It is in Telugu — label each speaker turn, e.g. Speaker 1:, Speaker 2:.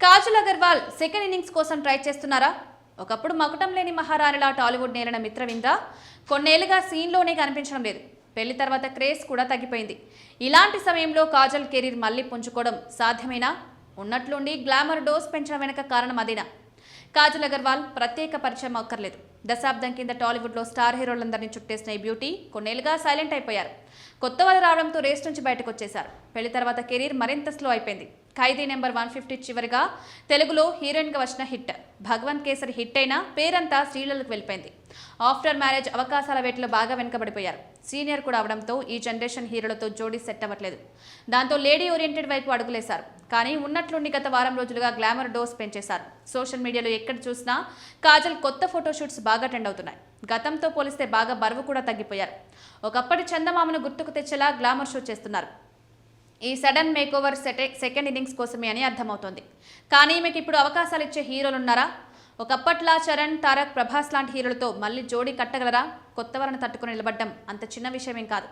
Speaker 1: కాజల్ అగర్వాల్ సెకండ్ ఇన్నింగ్స్ కోసం ట్రై చేస్తున్నారా? ఒకప్పుడు మకుటం లేని మహారాణిలా టాలీవుడ్ నేలన మిత్రవింద కొన్నేళ్లుగా సీన్లోనే కనిపించడం లేదు. పెళ్లి తర్వాత క్రేజ్ కూడా తగ్గిపోయింది. ఇలాంటి సమయంలో కాజల్ కెరీర్ మళ్లీ పుంజుకోవడం సాధ్యమేనా? ఉన్నట్లుండి గ్లామర్ డోస్ పెంచడం వెనక కారణం అదేనా? కాజల్ అగర్వాల్ ప్రత్యేక పరిచయం అక్కర్లేదు. దశాబ్దం కింద టాలీవుడ్లో స్టార్ హీరోలందరినీ చుట్టేసిన ఈ బ్యూటీ కొన్నేళ్లుగా సైలెంట్ అయిపోయారు. కొత్త వాళ్ళు రావడంతో రేస్ నుంచి బయటకు వచ్చేశారు. పెళ్లి తర్వాత కెరీర్ మరింత స్లో అయిపోయింది. ఖైదీ నెంబర్ 150 చివరిగా తెలుగులో హీరోయిన్గా వచ్చిన హిట్. భగవంత్ కేసరి హిట్ అయినా పేరంతా స్త్రీలకు వెళ్ళిపోయింది. ఆఫ్టర్ మ్యారేజ్ అవకాశాల వేటలో బాగా వెనుకబడిపోయారు. సీనియర్ కూడా అవడంతో ఈ జనరేషన్ హీరోలతో జోడీ సెట్ అవ్వట్లేదు. దాంతో లేడీ ఓరియంటెడ్ వైపు అడుగులేశారు. కానీ ఉన్నట్లుండి గత వారం రోజులుగా గ్లామర్ డోస్ పెంచేశారు. సోషల్ మీడియాలో ఎక్కడ చూసినా కాజల్ కొత్త ఫోటోషూట్స్ బాగా ట్రెండ్ అవుతున్నాయి. గతంతో పోలిస్తే బాగా బరువు కూడా తగ్గిపోయారు. ఒకప్పటి చందమామను గుర్తుకు తెచ్చేలా గ్లామర్ షో చేస్తున్నారు. ఈ సడన్ మేకోవర్ సెకండ్ ఇన్నింగ్స్ కోసమే అని అర్థమవుతోంది. కానీ మీకు ఇప్పుడు అవకాశాలు ఇచ్చే హీరోలున్నారా? ఒకప్పట్లా చరణ్, తారక్, ప్రభాస్ లాంటి హీరోలతో మళ్ళీ జోడీ కట్టగలరా? కొత్త వారిని తట్టుకుని నిలబడ్డం అంత చిన్న విషయమేం కాదు.